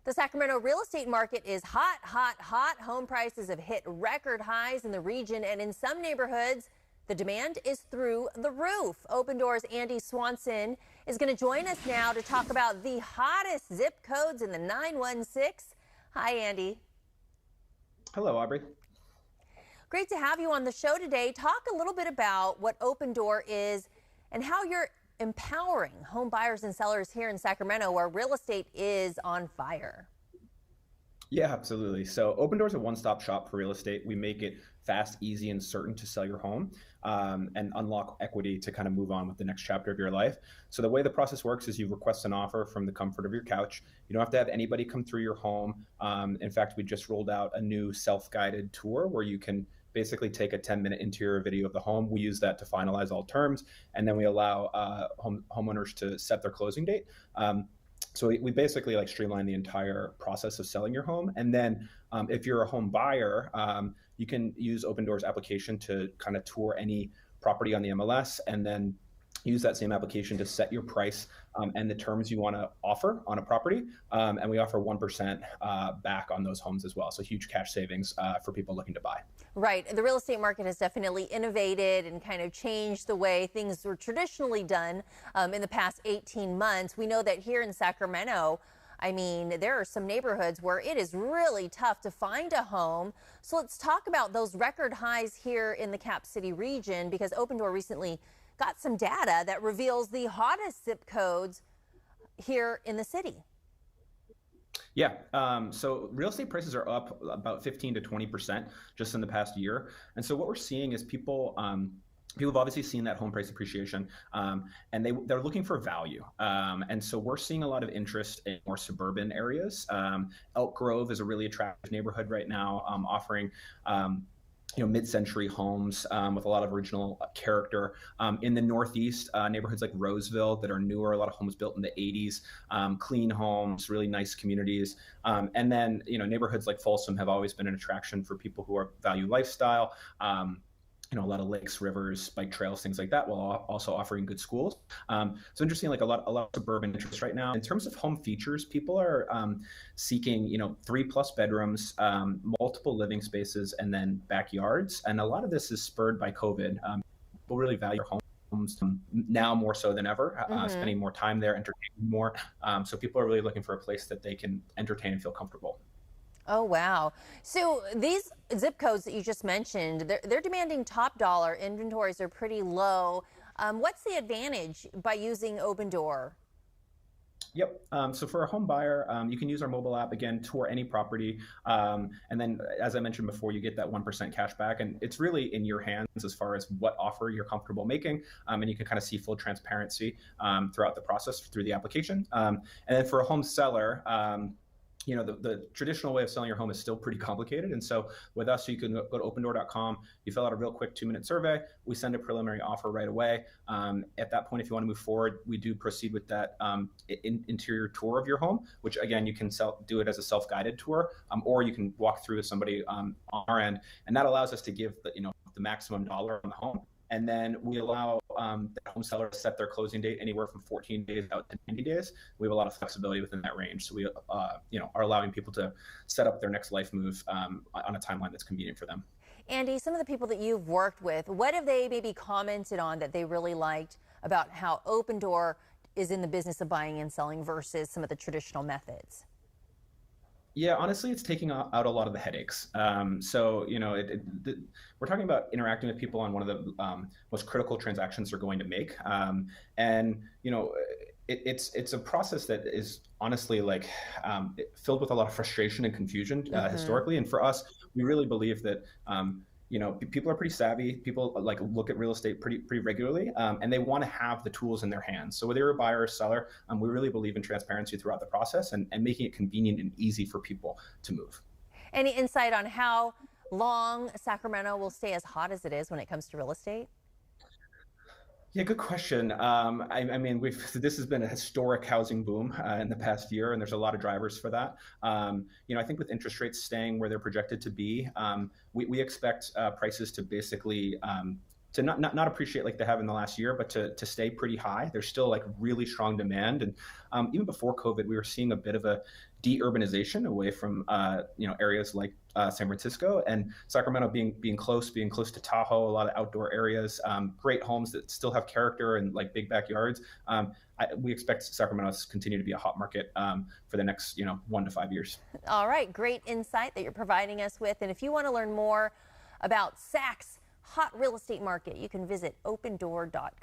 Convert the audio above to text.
The Sacramento real estate market is hot, hot, hot. Home prices have hit record highs in the region, and in some neighborhoods, the demand is through the roof. Opendoor's Andy Swanson is going to join us now to talk about the hottest zip codes in the 916. Hi, Andy. Hello, Aubrey. Great to have you on the show today. Talk a little bit about what Opendoor is and how you're empowering home buyers and sellers here in Sacramento, where real estate is on fire. Yeah, absolutely. So Opendoor is a one-stop shop for real estate. We make it fast, easy, and certain to sell your home and unlock equity to kind of move on with the next chapter of your life. So the way the process works is you request an offer from the comfort of your couch. You don't have to have anybody come through your home. In fact, we just rolled out a new self-guided tour where you can basically take a 10-minute interior video of the home. We use that to finalize all terms, and then we allow homeowners to set their closing date. So we basically like streamline the entire process of selling your home. And then if you're a home buyer, you can use Opendoor's application to kind of tour any property on the MLS, and then use that same application to set your price and the terms you want to offer on a property. And we offer 1% back on those homes as well. So huge cash savings for people looking to buy. Right. The real estate market has definitely innovated and kind of changed the way things were traditionally done in the past 18 months. We know that here in Sacramento, I mean, there are some neighborhoods where it is really tough to find a home. So let's talk about those record highs here in the Cap City region, because Opendoor recently got some data that reveals the hottest zip codes here in the city. Yeah, so real estate prices are up about 15 to 20% just in the past year. And so what we're seeing is people have obviously seen that home price appreciation, and they're looking for value. And so we're seeing a lot of interest in more suburban areas. Elk Grove is a really attractive neighborhood right now, offering mid-century homes with a lot of original character. In the Northeast, neighborhoods like Roseville that are newer, a lot of homes built in the 80s, clean homes, really nice communities. And then, neighborhoods like Folsom have always been an attraction for people who are value lifestyle. A lot of lakes, rivers, bike trails, things like that, while also offering good schools. So interesting, like a lot of suburban interest right now. In terms of home features, people are seeking, 3+ bedrooms, multiple living spaces, and then backyards. And a lot of this is spurred by COVID. People really value their homes now more so than ever, spending more time there, entertaining more. So people are really looking for a place that they can entertain and feel comfortable. Oh, wow. So these zip codes that you just mentioned, they're demanding top dollar. Inventories are pretty low. What's the advantage by using Opendoor? Yep. So for a home buyer, you can use our mobile app, again, tour any property. And then, as I mentioned before, you get that 1% cash back. And it's really in your hands as far as what offer you're comfortable making. And you can kind of see full transparency throughout the process through the application. And then for a home seller, the traditional way of selling your home is still pretty complicated. And so with us, you can go to opendoor.com, you fill out a real quick 2-minute survey, we send a preliminary offer right away. At that point, if you want to move forward, we do proceed with that interior tour of your home, which again, you can do it as a self-guided tour, or you can walk through with somebody on our end. And that allows us to give the maximum dollar on the home. And then we allow the home seller to set their closing date anywhere from 14 days out to 90 days. We have a lot of flexibility within that range. So we are allowing people to set up their next life move on a timeline that's convenient for them. Andy, some of the people that you've worked with, what have they maybe commented on that they really liked about how Opendoor is in the business of buying and selling versus some of the traditional methods? Yeah, honestly, it's taking out a lot of the headaches. So, we're talking about interacting with people on one of the most critical transactions they're going to make. It's a process that is honestly filled with a lot of frustration and confusion historically. And for us, we really believe that people are pretty savvy. People look at real estate pretty regularly, and they want to have the tools in their hands. So whether you're a buyer or seller, we really believe in transparency throughout the process and making it convenient and easy for people to move. Any insight on how long Sacramento will stay as hot as it is when it comes to real estate? Yeah, good question. This has been a historic housing boom in the past year, and there's a lot of drivers for that. I think with interest rates staying where they're projected to be, we expect prices to basically not appreciate like they have in the last year, but to stay pretty high. There's still like really strong demand, and even before COVID, we were seeing a bit of a de-urbanization away from areas like San Francisco and Sacramento being close to Tahoe, a lot of outdoor areas, great homes that still have character and like big backyards. We expect Sacramento to continue to be a hot market for the next 1 to 5 years. All right, great insight that you're providing us with. And if you want to learn more about Sac's hot real estate market, you can visit opendoor.com.